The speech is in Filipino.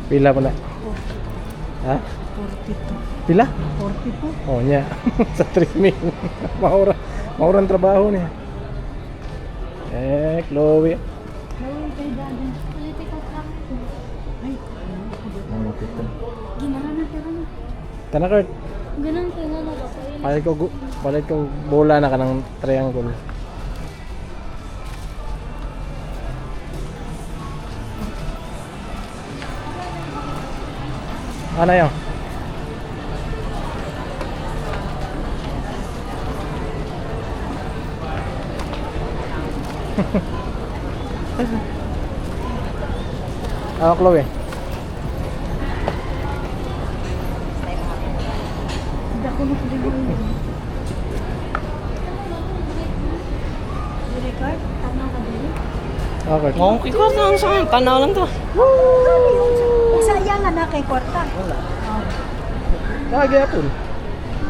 Pila mo na? Ha? 42. Pila? 42. Oh, nya. Sa 3,000. Maurang trabaho niya. Chloe. Ay, kay Daddy. Political craft. Ay, Ano dito? Ginahan na pero na. Tanakart. Ganun ko na ba? Palit ko bola na ka ng triangle. Ano yun? Chloe. hindi ako nakalimutan. Dili card? Tanaw ka din. Okay. Oh, ikaw lang sa akin. Tanaw lang to. Isa yan nga na kay kwarta. Kagaya po.